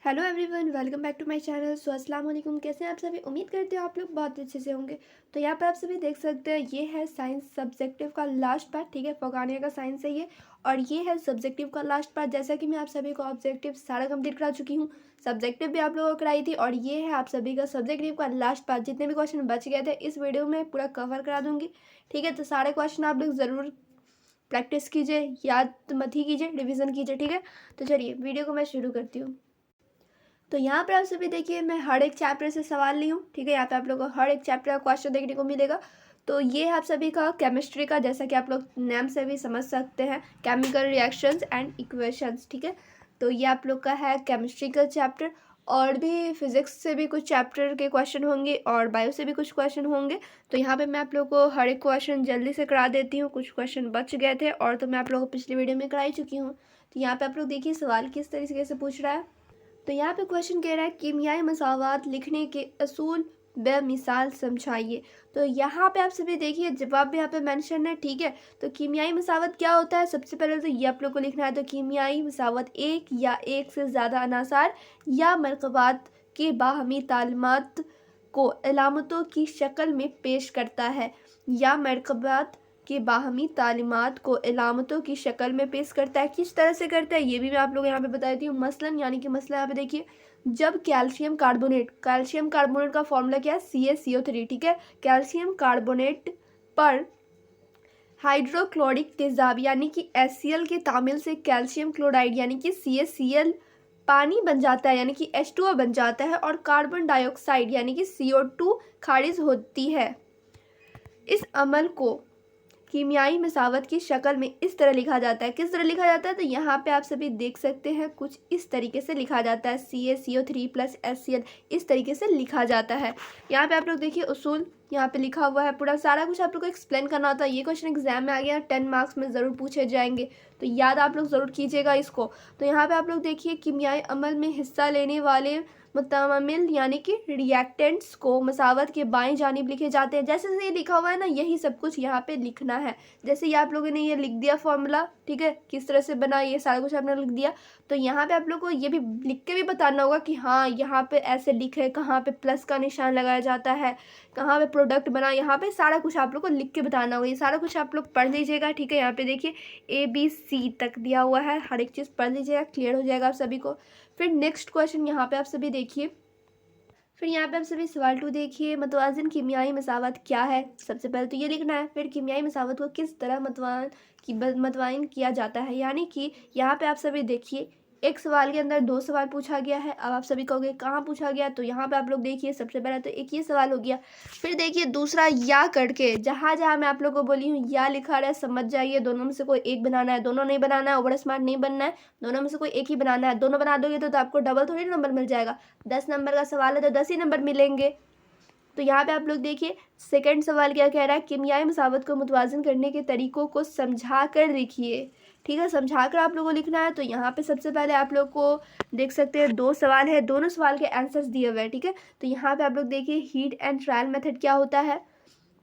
Hello everyone, welcome back to my channel. अस्सलाम वालेकुम। कैसे हैं आप सभी? उम्मीद करते हो आप लोग बहुत अच्छे से होंगे। तो यहाँ पर आप सभी देख सकते हैं, ये है साइंस सब्जेक्टिव का लास्ट पार्ट। ठीक है, फौगानिया का साइंस है ये, और ये है सब्जेक्टिव का लास्ट पार्ट। जैसा कि मैं आप सभी को ऑब्जेक्टिव सारा कंप्लीट करा चुकी हूँ, सब्जेक्टिव भी आप लोगों को कराई थी, और ये है आप सभी का सब्जेक्टिव का लास्ट पार्ट। जितने भी क्वेश्चन बच गए थे इस वीडियो में पूरा कवर करा दूंगी। ठीक है, तो सारे क्वेश्चन आप लोग ज़रूर प्रैक्टिस कीजिए, याद मत ही कीजिए, रिविज़न कीजिए। ठीक है, तो चलिए वीडियो को मैं शुरू करती हूँ। तो यहाँ पर आप सभी देखिए, मैं हर एक चैप्टर से सवाल ली हूँ। ठीक है, यहाँ पे आप लोगों को हर एक चैप्टर का क्वेश्चन देखने को मिलेगा। तो ये है आप सभी का केमिस्ट्री का, जैसा कि आप लोग नेम से भी समझ सकते हैं, केमिकल रिएक्शंस एंड इक्वेशंस। ठीक है, तो ये आप लोग का है केमिस्ट्री का चैप्टर। और भी फिजिक्स से भी कुछ चैप्टर के क्वेश्चन होंगे, और बायो से भी कुछ क्वेश्चन होंगे। तो यहाँ पे मैं आप लोग को हर एक क्वेश्चन जल्दी से करा देती हूँ। कुछ क्वेश्चन बच गए थे और तो मैं आप लोगों को पिछली वीडियो में कराई चुकी हूँ। तो यहाँ पे आप लोग देखिए सवाल किस तरीके से पूछ रहा है। तो यहाँ पे क्वेश्चन कह रहा है कीमियाई मसावात लिखने के असूल व मिसाल समझाइए। तो यहाँ पे आप सभी देखिए जवाब भी यहाँ पे मेंशन है। ठीक है, तो कीमियाई मसावत क्या होता है, सबसे पहले तो ये आप लोग को लिखना है। तो कीमियाई मसावत एक या एक से ज़्यादा अनासार या मरकबात के बाहमी तालमात को अलामतों की शक्ल में पेश करता है, या मरकबात के बाहमी तालीमात को अलामतों की शक्ल में पेश करता है। किस तरह से करता है ये भी मैं आप लोग यहाँ पे बता देती हूँ। मसलन यानी कि मसला यहाँ पे देखिए, जब कैल्शियम कार्बोनेट का फॉर्मूला क्या है, CaCO3। ठीक है, कैल्शियम कार्बोनेट पर हाइड्रोक्लोरिक तेजाब यानी कि HCl के तामिल से कैल्शियम क्लोराइड यानी कि CaCl पानी बन जाता है, यानी कि H2O बन जाता है, और कार्बन डाइऑक्साइड यानी कि CO2 खारिज होती है। इस अमल को कीमियाई मसावत की शक्ल में इस तरह लिखा जाता है। किस तरह लिखा जाता है, तो यहाँ पे आप सभी देख सकते हैं कुछ इस तरीके से लिखा जाता है। CaCO3 + HCl इस तरीके से लिखा जाता है। यहाँ पे आप लोग देखिए उसूल यहाँ पे लिखा हुआ है, पूरा सारा कुछ आप लोग को एक्सप्लेन करना होता है। ये क्वेश्चन एग्जाम में आ गया, 10 मार्क्स में ज़रूर पूछे जाएंगे, तो याद आप लोग ज़रूर कीजिएगा इसको। तो यहाँ पे आप लोग देखिए कीमियाई अमल में हिस्सा लेने वाले मुतामिल यानी कि रिएक्टेंट्स को मसावत के बाएं जानिब लिखे जाते हैं। जैसे जैसे ये लिखा हुआ है ना, यही सब कुछ यहाँ पे लिखना है। जैसे ये आप लोगों ने ये लिख दिया फॉर्मूला, ठीक है, किस तरह से बना, ये सारा कुछ आपने लिख दिया। तो यहाँ पे आप लोग को ये भी लिख के भी बताना होगा कि हाँ यहाँ पे ऐसे लिखे, कहाँ पे प्लस का निशान लगाया जाता है, कहाँ पे प्रोडक्ट बना, यहाँ पे सारा कुछ आप लोग को लिख के बताना होगा। ये सारा कुछ आप लोग पढ़ लीजिएगा। ठीक है, यहाँ पे देखिए ABC तक दिया हुआ है, हर एक चीज़ पढ़ लीजिएगा, क्लियर हो जाएगा आप सभी को। फिर नेक्स्ट क्वेश्चन यहाँ पे आप सभी देखिए, फिर यहाँ पे आप सभी सवाल 2 देखिए, मतवाज़िन कीमियाई मसावत क्या है। सबसे पहले तो ये लिखना है। फिर कीमियाई मसावत को किस तरह मतवाइन किया जाता है, यानी कि यहाँ पे आप सभी देखिए एक सवाल के अंदर 2 सवाल पूछा गया है। अब आप सभी कहोगे कहाँ पूछा गया, तो यहाँ पे आप लोग देखिए सबसे पहले तो एक ये सवाल हो गया। फिर देखिए दूसरा या करके, जहाँ जहाँ मैं आप लोग को बोली हूँ या लिखा रहा है, समझ जाइए। दोनों में से कोई एक बनाना है, दोनों नहीं बनाना है, ओवर स्मार्ट नहीं बनना है, दोनों में से कोई एक ही बनाना है। दोनों बना दोगे तो आपको डबल थोड़ी नंबर मिल जाएगा। 10 नंबर का सवाल है तो 10 ही नंबर मिलेंगे। तो यहाँ पे आप लोग देखिए सेकंड सवाल क्या कह रहा है, कीमियाई मसावत को मुतवाज़िन करने के तरीकों को समझा कर लिखिए। ठीक है, समझा कर आप लोगों को लिखना है। तो यहाँ पे सबसे पहले आप लोग को देख सकते हैं 2 सवाल है, दोनों सवाल के आंसर्स दिए हुए हैं। ठीक है, तो यहाँ पे आप लोग देखिए हीट एंड ट्रायल मेथड क्या होता है,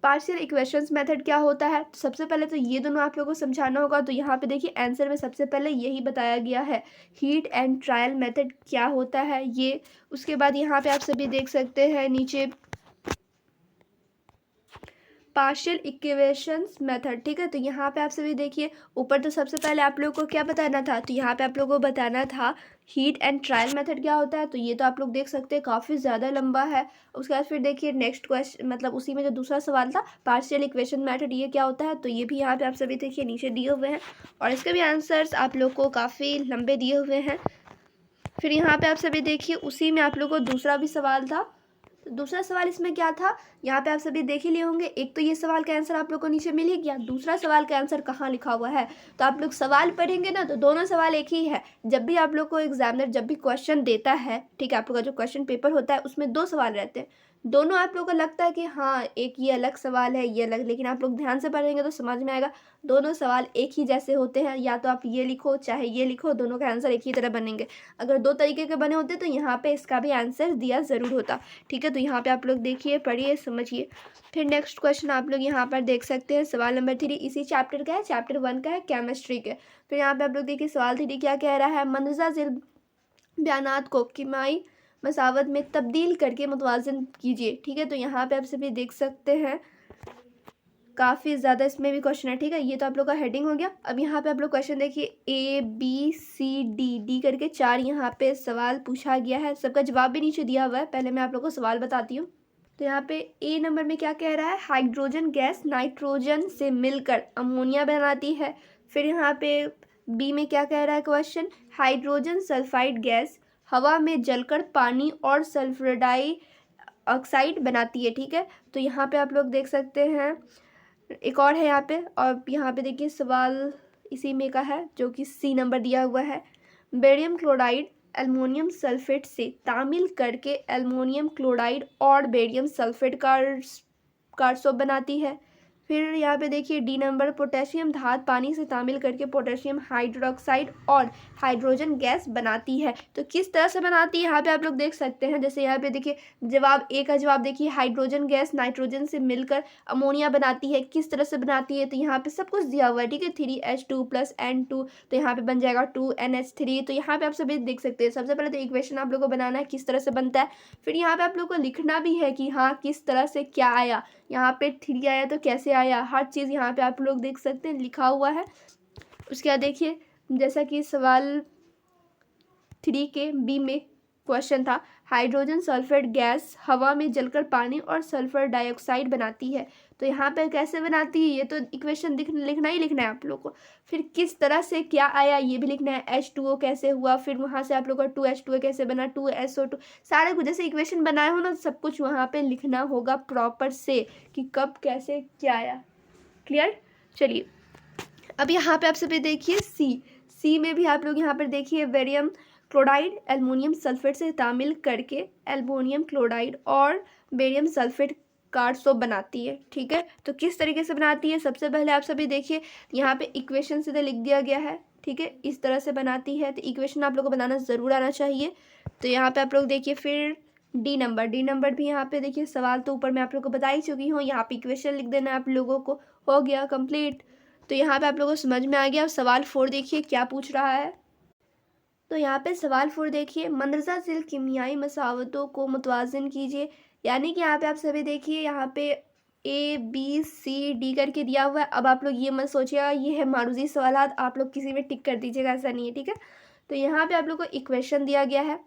पार्शियल इक्वेशंस मेथड क्या होता है। तो सबसे पहले तो ये दोनों आप लोगों को समझाना होगा। तो यहाँ पे देखिए आंसर में सबसे पहले यही बताया गया है, हीट एंड ट्रायल मेथड क्या होता है ये। उसके बाद यहाँ पे आप सभी देख सकते हैं नीचे पार्शियल इक्वेशंस मेथड। ठीक है, तो यहाँ पे आप सभी देखिए ऊपर तो सबसे पहले आप लोगों को क्या बताना था, तो यहाँ पे आप लोगों को बताना था हीट एंड ट्रायल मेथड क्या होता है। तो ये तो आप लोग देख सकते हैं काफ़ी ज़्यादा लंबा है। उसके बाद फिर देखिए नेक्स्ट क्वेश्चन, मतलब उसी में जो दूसरा सवाल था पार्शियल इक्वेशन मेथड, ये क्या होता है, तो ये भी यहाँ पे आप सभी देखिए नीचे दिए हुए हैं, और इसके भी आंसर्स आप लोग को काफ़ी लंबे दिए हुए हैं। फिर यहाँ पे आप सभी देखिए उसी में आप लोग को दूसरा भी सवाल था। तो दूसरा सवाल इसमें क्या था, यहाँ पे आप सभी देख ही लिए होंगे। एक तो ये सवाल का आंसर आप लोग को नीचे मिल ही गया, दूसरा सवाल का आंसर कहाँ लिखा हुआ है। तो आप लोग सवाल पढ़ेंगे ना, तो दोनों सवाल एक ही है। जब भी आप लोग को एग्जामिनर जब भी क्वेश्चन देता है, ठीक है, आप लोग का जो क्वेश्चन पेपर होता है उसमें 2 सवाल रहते हैं। दोनों आप लोगों को लगता है कि हाँ एक ये अलग सवाल है, ये अलग, लेकिन आप लोग ध्यान से पढ़ेंगे तो समझ में आएगा दोनों सवाल एक ही जैसे होते हैं। या तो आप ये लिखो चाहे ये लिखो, दोनों का आंसर एक ही तरह बनेंगे। अगर 2 तरीके के बने होते तो यहाँ पे इसका भी आंसर दिया ज़रूर होता। ठीक है, तो यहाँ पे आप लोग देखिए, पढ़िए, समझिए। फिर नेक्स्ट क्वेश्चन आप लोग यहाँ पर देख सकते हैं, सवाल नंबर 3 इसी चैप्टर का है, चैप्टर 1 का है, केमिस्ट्री के। फिर यहाँ पे आप लोग देखिए सवाल 3 क्या कह रहा है, मंदरजा झील बयानात को कीमियाई मसावत में तब्दील करके मुतवाज़िन कीजिए। ठीक है, तो यहाँ पे आप सभी देख सकते हैं काफ़ी ज़्यादा इसमें भी क्वेश्चन है। ठीक है, ये तो आप लोग का हेडिंग हो गया। अब यहाँ पे आप लोग क्वेश्चन देखिए, ABCD करके 4 यहाँ पे सवाल पूछा गया है। सबका जवाब भी नीचे दिया हुआ है। पहले मैं आप लोग को सवाल बताती हूँ। तो यहाँ पे ए नंबर में क्या कह रहा है, हाइड्रोजन गैस नाइट्रोजन से मिलकर अमोनिया बनाती है। फिर यहाँ पे बी में क्या कह रहा है क्वेश्चन, हाइड्रोजन सल्फाइड गैस हवा में जलकर पानी और सल्फर डाइऑक्साइड बनाती है। ठीक है, तो यहाँ पे आप लोग देख सकते हैं एक और है यहाँ पे, और यहाँ पे देखिए सवाल इसी में का है जो कि सी नंबर दिया हुआ है। बेरियम क्लोराइड एल्युमिनियम सल्फेट से तामील करके एल्युमिनियम क्लोराइड और बेरियम सल्फेट कार्सो बनाती है। फिर यहाँ पे देखिए डी नंबर, पोटेशियम धात पानी से तामील करके पोटेशियम हाइड्रोक्साइड और हाइड्रोजन गैस बनाती है। तो किस तरह से बनाती है यहाँ पे आप लोग देख सकते हैं। जैसे यहाँ पे देखिए जवाब ए का जवाब देखिए, हाइड्रोजन गैस नाइट्रोजन से मिलकर अमोनिया बनाती है। किस तरह से बनाती है, तो यहाँ पे सब कुछ दिया हुआ है। ठीक है, 3H2 + N2, तो यहाँ पे बन जाएगा 2NH3। तो यहाँ पे आप सभी देख सकते हैं। सबसे पहले तो इक्वेशन आप लोग को बनाना है किस तरह से बनता है। फिर यहाँ पे आप लोग को लिखना भी है कि हाँ किस तरह से क्या आया, यहाँ पे 3 आया तो कैसे आया, हर चीज़ यहाँ पे आप लोग देख सकते हैं लिखा हुआ है। उसके बाद देखिए जैसा कि सवाल 3 के बी में क्वेश्चन था, हाइड्रोजन सल्फेट गैस हवा में जलकर पानी और सल्फर डाइऑक्साइड बनाती है। तो यहाँ पे कैसे बनाती है ये तो इक्वेशन लिखना ही लिखना है आप लोग को। फिर किस तरह से क्या आया ये भी लिखना है, H2O कैसे हुआ, फिर वहाँ से आप लोग का 2H2O कैसे बना, 2SO2, सारे कुछ जैसे इक्वेशन बनाए हो ना सब कुछ वहाँ पे लिखना होगा प्रॉपर से कि कब कैसे क्या आया। क्लियर, चलिए अब यहाँ पे आप सभी देखिए सी में भी आप लोग यहाँ पर देखिए बेरियम क्लोराइड एल्युमिनियम सल्फेट से तामील करके एल्युमिनियम क्लोराइड और बेरियम सल्फेट कार्सो बनाती है। ठीक है, तो किस तरीके से बनाती है, सबसे पहले आप सभी देखिए यहाँ पे इक्वेशन सीधे लिख दिया गया है। ठीक है, इस तरह से बनाती है। तो इक्वेशन आप लोग को बनाना ज़रूर आना चाहिए। तो यहाँ पे आप लोग देखिए फिर डी नंबर भी यहाँ पे देखिए, सवाल तो ऊपर मैं आप लोग को बता ही चुकी हूँ। यहाँ पे इक्वेशन लिख देना आप लोगों को, हो गया कंप्लीट। तो यहाँ पे आप लोगों को समझ में आ गया। अब सवाल 4 देखिए क्या पूछ रहा है। तो यहाँ पे सवाल 4 देखिए, मंदरजा ज़िल कीमियाई मसावतों को मुतवाज़िन कीजिए। यानी कि यहाँ पे आप सभी देखिए यहाँ पे ABCD करके दिया हुआ है। अब आप लोग ये मत सोचिएगा ये है मारूजी सवालात, आप लोग किसी में टिक कर दीजिएगा, ऐसा नहीं है। ठीक है, तो यहाँ पे आप लोग को इक्वेशन दिया गया है।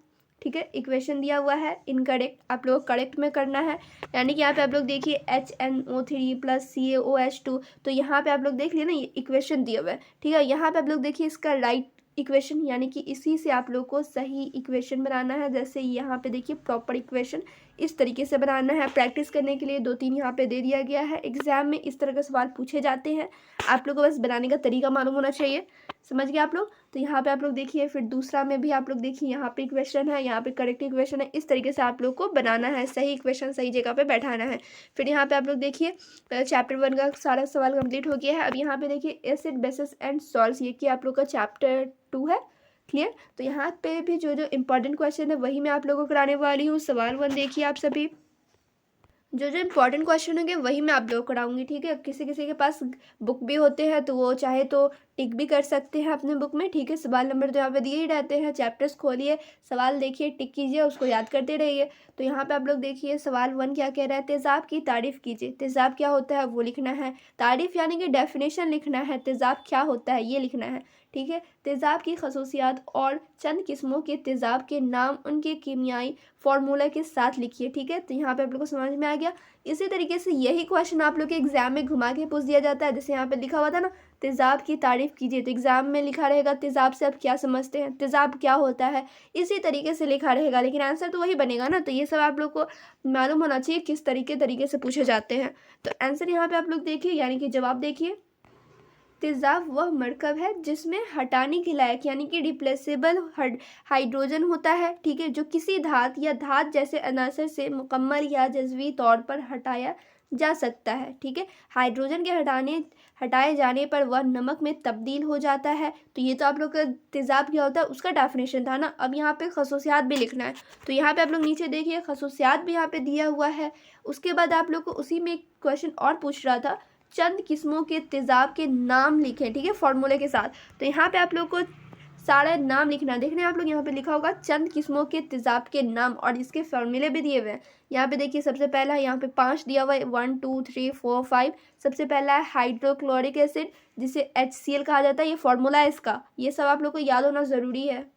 ठीक है, इक्वेशन दिया हुआ है इनकरेक्ट, आप लोग करेक्ट में करना है। यानी कि यहाँ पे आप लोग देखिए HNO3 + CaOH2, तो यहाँ पे आप लोग देख लिए ना ये इक्वेशन दिया हुआ है। ठीक है, यहाँ पे आप लोग देखिए इसका राइट इक्वेशन, यानी कि इसी से आप लोग को सही इक्वेशन बनाना है। जैसे यहाँ पे देखिए प्रॉपर इक्वेशन इस तरीके से बनाना है। प्रैक्टिस करने के लिए 2-3 यहाँ पे दे दिया गया है। एग्जाम में इस तरह के सवाल पूछे जाते हैं, आप लोग को बस बनाने का तरीका मालूम होना चाहिए। समझ गए आप लोग। तो यहाँ पे आप लोग देखिए फिर दूसरा में भी आप लोग देखिए यहाँ पे इक्वेशन है, यहाँ पे करेक्ट इक्वेशन है। इस तरीके से आप लोग को बनाना है, सही इक्वेशन सही जगह पे बैठाना है। फिर यहाँ पे आप लोग देखिए चैप्टर 1 का सारा सवाल कंप्लीट हो गया है। अब यहाँ पे देखिए एसिड बेसिस एंड सॉल्ट्स, ये कि आप लोग का चैप्टर 2 है। क्लियर, तो यहाँ पे भी जो जो इम्पोर्टेंट क्वेश्चन है वही मैं आप लोगों को कराने वाली हूँ। सवाल 1 देखिए आप सभी, जो जो इम्पोर्टेंट क्वेश्चन होंगे वही मैं आप लोगों को कराऊंगी। ठीक है, किसी किसी के पास बुक भी होते हैं तो वो चाहे तो टिक भी कर सकते हैं अपने बुक में। ठीक है, सवाल नंबर तो यहाँ पे दिए ही रहते हैं, चैप्टर्स खोलिए, सवाल देखिए, टिक कीजिए, उसको याद करते रहिए। तो यहाँ पे आप लोग देखिए सवाल 1 क्या कह रहा है, तेज़ाब की तारीफ़ कीजिए। तेज़ाब क्या होता है वो लिखना है, तारीफ़ यानी कि डेफिनेशन लिखना है, तेज़ाब क्या होता है ये लिखना है। ठीक है, तेज़ाब की खसूसियात और चंद किस्मों के तेज़ाब के नाम उनके कीमियाई फार्मूला के साथ लिखिए। ठीक है, तो यहाँ पे आप लोग को समझ में आ गया। इसी तरीके से यही क्वेश्चन आप लोग के एग्जाम में घुमा के पूछ दिया जाता है। जैसे यहाँ पे लिखा हुआ था ना, तेज़ाब की तारीफ़ कीजिए, तो एग्जाम में लिखा रहेगा तेज़ाब से आप क्या समझते हैं, तेज़ाब क्या होता है, इसी तरीके से लिखा रहेगा, लेकिन आंसर तो वही बनेगा ना। तो ये सब आप लोग को मालूम होना चाहिए किस तरीके से पूछे जाते हैं। तो आंसर यहाँ पे आप लोग देखिए, यानी कि जवाब देखिए, तेज़ाब वह मरकब है जिसमें हटाने के लायक यानी कि रिप्लेसेबल हाइड्रोजन होता है। ठीक है, जो किसी धात या धात जैसे अनासर से मुकम्मल या जज़वी तौर पर हटाया जा सकता है। ठीक है, हाइड्रोजन के हटाए जाने पर वह नमक में तब्दील हो जाता है। तो ये तो आप लोग का तेज़ाब क्या होता है उसका डेफिनेशन था ना। अब यहाँ पे खसूसियात भी लिखना है। तो यहाँ पे आप लोग नीचे देखिए खसूसियात भी यहाँ पे दिया हुआ है। उसके बाद आप लोग को उसी में एक क्वेश्चन और पूछ रहा था, चंद किस्मों के तेज़ाब के नाम लिखें। ठीक है, फॉर्मूले के साथ। तो यहाँ पे आप लोग को सारे नाम लिखना। देख रहे हैं आप लोग, यहाँ पे लिखा होगा चंद किस्मों के तेजाब के नाम और इसके फॉर्मूले भी दिए हुए हैं। यहाँ पे देखिए सबसे पहला है, यहाँ पे 5 दिया हुआ है, 1 2 3 4 5। सबसे पहला है हाइड्रोक्लोरिक एसिड, जिसे HCl कहा जाता है, ये फॉर्मूला है इसका। ये सब आप लोग को याद होना ज़रूरी है।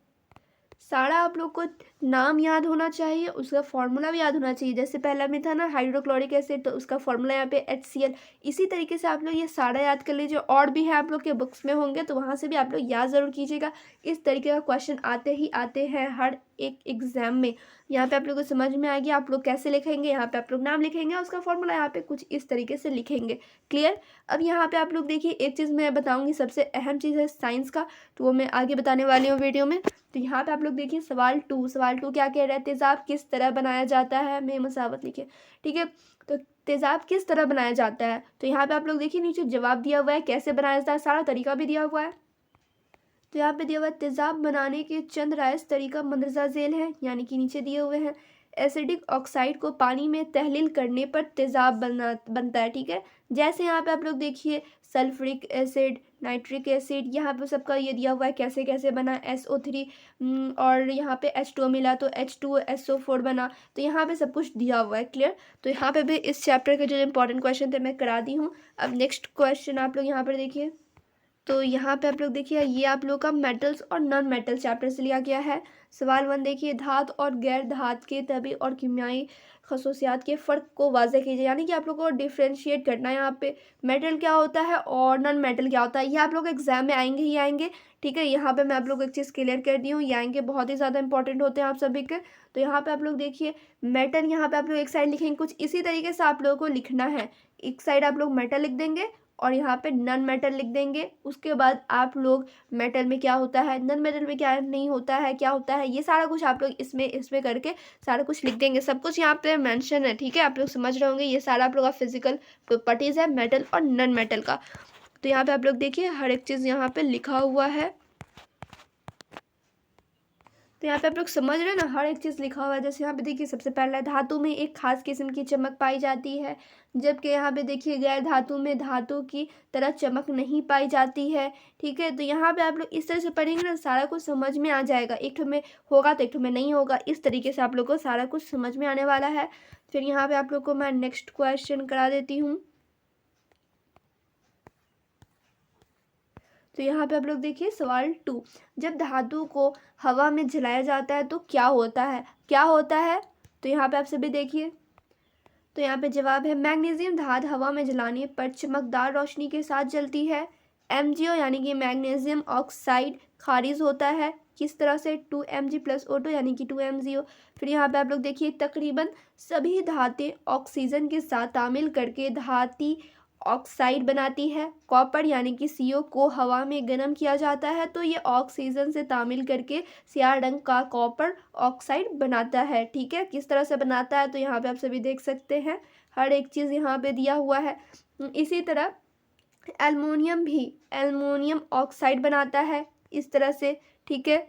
सारा आप लोग को नाम याद होना चाहिए, उसका फॉर्मूला भी याद होना चाहिए। जैसे पहला में था ना हाइड्रोक्लोरिक एसिड, तो उसका फॉर्मूला यहाँ पे HCl। इसी तरीके से आप लोग ये सारा याद कर लीजिए। और भी है आप लोग के बुक्स में होंगे, तो वहाँ से भी आप लोग याद ज़रूर कीजिएगा। इस तरीके का क्वेश्चन आते ही आते हैं हर एक एग्जाम में। यहाँ पे आप लोग को समझ में आएगी आप लोग कैसे लिखेंगे। यहाँ पे आप लोग नाम लिखेंगे, उसका फॉर्मूला यहाँ पे कुछ इस तरीके से लिखेंगे। क्लियर। अब यहाँ पे आप लोग देखिए, एक चीज़ मैं बताऊँगी, सबसे अहम चीज़ है साइंस का, तो वो मैं आगे बताने वाली हूँ वीडियो में। तो यहाँ पे आप लोग देखिए सवाल 2 क्या कह रहे हैं, तेजाब किस तरह बनाया जाता है, में मसावत लिखे। ठीक है, तो तेजाब किस तरह बनाया जाता है, तो यहाँ पे आप लोग देखिए नीचे जवाब दिया हुआ है, कैसे बनाया जाता है, सारा तरीका भी दिया हुआ है। तो यहाँ पे दिया हुआ है तेजाब बनाने के चंद राइस तरीका मंदरजा झेल है, यानी कि नीचे दिए हुए हैं। एसिडिक ऑक्साइड को पानी में तहलील करने पर तेजाब बनता है। ठीक है, जैसे यहाँ पे आप लोग देखिए सल्फ्यूरिक एसिड, नाइट्रिक एसिड, यहाँ पे सबका ये दिया हुआ है कैसे कैसे बना। SO3 और यहाँ पे H2O मिला तो H2SO4 बना। तो यहाँ पे सब कुछ दिया हुआ है। क्लियर। तो यहाँ पे भी इस चैप्टर के जो इंपॉर्टेंट क्वेश्चन थे मैं करा दी हूँ। अब नेक्स्ट क्वेश्चन आप लोग यहाँ पर देखिए। तो यहाँ पे आप लोग देखिए, ये आप लोग का मेटल्स और नॉन मेटल चैप्टर से लिया गया है। सवाल 1 देखिए, धातु और गैर धातु के तभी और कीमियाई खसूसियात के फ़र्क को वाज़े कीजिए। यानी कि आप लोग को डिफ्रेंशिएट करना है यहाँ पे, मेटल क्या होता है और नॉन मेटल क्या होता है। ये आप लोग एग्जाम में आएंगे ही आएंगे। ठीक है, यहाँ पे मैं आप लोग को एक चीज़ क्लियर कर दी हूँ, ये आएंगे, बहुत ही ज़्यादा इंपॉर्टेंट होते हैं आप सभी के। तो यहाँ पे आप लोग देखिए मेटल, यहाँ पे आप लोग एक साइड लिखेंगे, कुछ इसी तरीके से आप लोगों को लिखना है। एक साइड आप लोग मेटल लिख देंगे और यहाँ पे नॉन मेटल लिख देंगे। उसके बाद आप लोग मेटल में क्या होता है, नॉन मेटल में क्या नहीं होता है, क्या होता है, ये सारा कुछ आप लोग इसमें करके सारा कुछ लिख देंगे। सब कुछ यहाँ पे मेंशन है। ठीक है, आप लोग समझ रहे होंगे, ये सारा आप लोग का फिजिकल प्रॉपर्टीज़ है मेटल और नॉन मेटल का। तो यहाँ पे आप लोग देखिए हर एक चीज़ यहाँ पे लिखा हुआ है। तो यहाँ पे आप लोग समझ रहे हैं ना, हर एक चीज़ लिखा हुआ है। जैसे यहाँ पे देखिए सबसे पहला धातु में एक खास किस्म की चमक पाई जाती है, जबकि यहाँ पे देखिए गैर धातु में धातु की तरह चमक नहीं पाई जाती है। ठीक है, तो यहाँ पे आप लोग इस तरह से पढ़ेंगे ना, सारा कुछ समझ में आ जाएगा। एक ठो में होगा तो एक ठो में नहीं होगा, इस तरीके से आप लोग को सारा कुछ समझ में आने वाला है। फिर यहाँ पे आप लोग को मैं नेक्स्ट क्वेश्चन करा देती हूँ। तो यहाँ पे आप लोग देखिए सवाल 2, जब धातु को हवा में जलाया जाता है तो क्या होता है, क्या होता है। तो यहाँ पे आप सभी देखिए, तो यहाँ पे जवाब है मैग्नीशियम धातु हवा में जलाने पर चमकदार रोशनी के साथ जलती है। MgO यानी कि मैग्नीशियम ऑक्साइड खारिज होता है, किस तरह से, 2Mg+O2 यानी कि 2MgO। फिर यहाँ पे आप लोग देखिए तकरीबन सभी धातें ऑक्सीजन के साथ तामील करके धाती ऑक्साइड बनाती है। कॉपर यानी कि CO को हवा में गर्म किया जाता है तो ये ऑक्सीजन से तामील करके सियाह रंग का कॉपर ऑक्साइड बनाता है। ठीक है, किस तरह से बनाता है, तो यहाँ पे आप सभी देख सकते हैं, हर एक चीज़ यहाँ पे दिया हुआ है। इसी तरह एल्युमिनियम भी एल्युमिनियम ऑक्साइड बनाता है इस तरह से। ठीक है,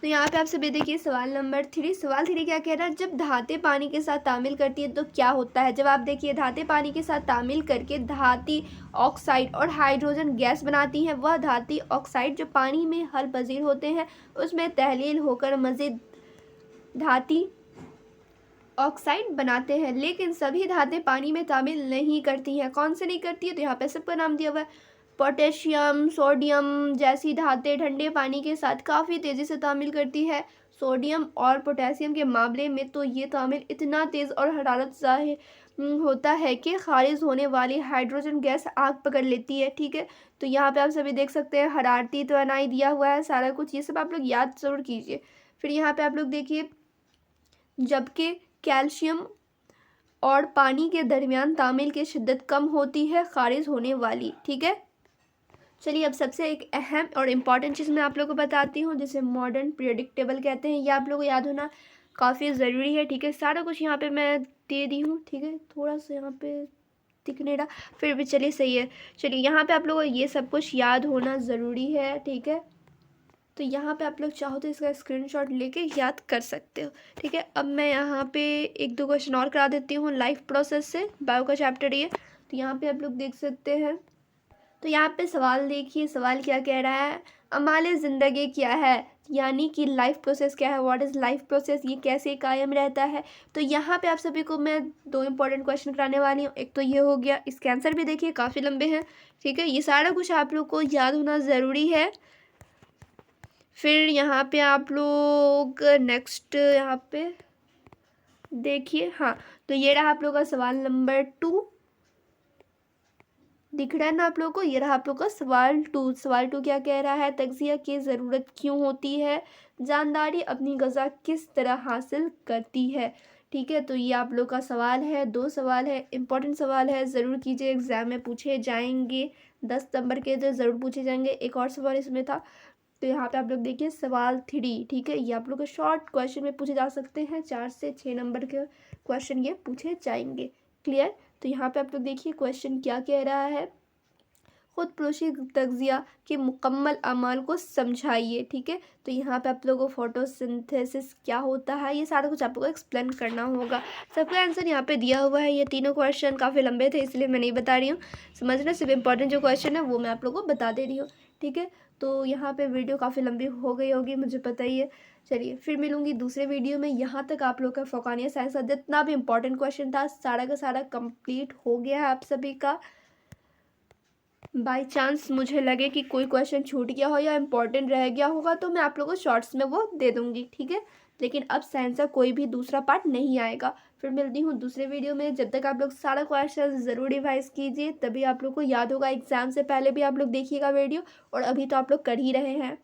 तो यहाँ पे आप सभी देखिए सवाल नंबर 3। सवाल 3 क्या कह रहा है, जब धातें पानी के साथ तामील करती है तो क्या होता है। जब आप देखिए धातें पानी के साथ तामील करके धाती ऑक्साइड और हाइड्रोजन गैस बनाती हैं, वह धाती ऑक्साइड जो पानी में हल पजीर होते हैं उसमें तहलील होकर मज़ीद धाती ऑक्साइड बनाते हैं। लेकिन सभी धातें पानी में तामील नहीं करती हैं। कौन से नहीं करती है, तो यहाँ पे सबका नाम दिया हुआ है। पोटेशियम, सोडियम जैसी धातें ठंडे पानी के साथ काफ़ी तेज़ी से तामील करती है। सोडियम और पोटेशियम के मामले में तो ये तामील इतना तेज़ और हरारत ज़ाहिर होता है कि खारिज होने वाली हाइड्रोजन गैस आग पकड़ लेती है। ठीक है, तो यहाँ पे आप सभी देख सकते हैं हरारती तवानाई दिया हुआ है, सारा कुछ ये सब आप लोग याद ज़रूर कीजिए। फिर यहाँ पे आप लोग देखिए, जबकि कैल्शियम और पानी के दरमियान तामील की शिद्दत कम होती है खारिज होने वाली। ठीक है, चलिए अब सबसे एक अहम और इम्पॉर्टेंट चीज़ मैं आप लोगों को बताती हूँ, जिसे मॉडर्न प्रेडिक्ट टेबल कहते हैं। ये आप लोगों को याद होना काफ़ी ज़रूरी है। ठीक है, सारा कुछ यहाँ पे मैं दे दी हूँ। ठीक है, थोड़ा सा यहाँ पे दिख नहीं रहा, फिर भी चलिए सही है। चलिए यहाँ पे आप लोगों को ये सब कुछ याद होना ज़रूरी है। ठीक है, तो यहाँ पे आप लोग चाहो तो इसका स्क्रीनशॉट लेके याद कर सकते हो। ठीक है, अब मैं यहाँ पे 1-2 क्वेश्चन और करा देती हूँ लाइफ प्रोसेस से, बायो का चैप्टर ये। तो यहाँ पे आप लोग देख सकते हैं तो यहाँ पे सवाल देखिए, सवाल क्या कह रहा है, अमाल ज़िंदगी क्या है, यानी कि लाइफ प्रोसेस क्या है, व्हाट इज़ लाइफ प्रोसेस, ये कैसे कायम रहता है। तो यहाँ पे आप सभी को मैं दो इंपॉर्टेंट क्वेश्चन कराने वाली हूँ। एक तो ये हो गया, इसके आंसर भी देखिए काफ़ी लंबे हैं, ठीक है। ये सारा कुछ आप लोग को याद होना ज़रूरी है। फिर यहाँ पे आप लोग नेक्स्ट यहाँ पे देखिए, हाँ, तो ये रहा आप लोग का सवाल नंबर 2, दिख रहा है ना आप लोगों को, ये रहा आप लोग का सवाल 2। सवाल 2 क्या कह रहा है, तगज़िया की ज़रूरत क्यों होती है, जानदारी अपनी ग़ज़ा किस तरह हासिल करती है, ठीक है। तो ये आप लोग का सवाल है, 2 सवाल है, इंपॉर्टेंट सवाल है, ज़रूर कीजिए, एग्ज़ाम में पूछे जाएंगे, 10 नंबर के तो ज़रूर पूछे जाएंगे। एक और सवाल इसमें था, तो यहाँ पे आप लोग देखिए सवाल 3, ठीक है। ये आप लोग के शॉर्ट क्वेश्चन में पूछे जा सकते हैं, 4 से 6 नंबर के क्वेश्चन ये पूछे जाएंगे, क्लियर। तो यहाँ पे आप लोग देखिए क्वेश्चन क्या कह रहा है, खुद पोशी तगज़िया के मुकम्मल अमाल को समझाइए, ठीक है। तो यहाँ पे आप लोगों को फोटोसिंथेसिस क्या होता है, ये सारा कुछ आपको एक्सप्लेन करना होगा। सबका आंसर यहाँ पे दिया हुआ है। ये तीनों क्वेश्चन काफ़ी लंबे थे, इसलिए मैं नहीं बता रही हूँ, समझना, सिर्फ इंपॉर्टेंट जो क्वेश्चन है वो मैं आप लोगों को बता दे रही हूँ, ठीक है। तो यहाँ पे वीडियो काफ़ी लंबी हो गई होगी, मुझे पता ही है। चलिए फिर मिलूंगी दूसरे वीडियो में। यहाँ तक आप लोग का फ़ौक़ानिया साइंस का जितना भी इंपॉर्टेंट क्वेश्चन था सारा का सारा कंप्लीट हो गया है आप सभी का। बाई चांस मुझे लगे कि कोई क्वेश्चन छूट गया हो या इम्पोर्टेंट रह गया होगा तो मैं आप लोगों को शॉर्ट्स में वो दे दूँगी, ठीक है। लेकिन अब साइंस का कोई भी दूसरा पार्ट नहीं आएगा। फिर मिलती हूँ दूसरे वीडियो में। जब तक आप लोग सारा क्वेश्चन ज़रूर रिवाइज कीजिए, तभी आप लोग को याद होगा। एग्ज़ाम से पहले भी आप लोग देखिएगा वीडियो, और अभी तो आप लोग कर ही रहे हैं।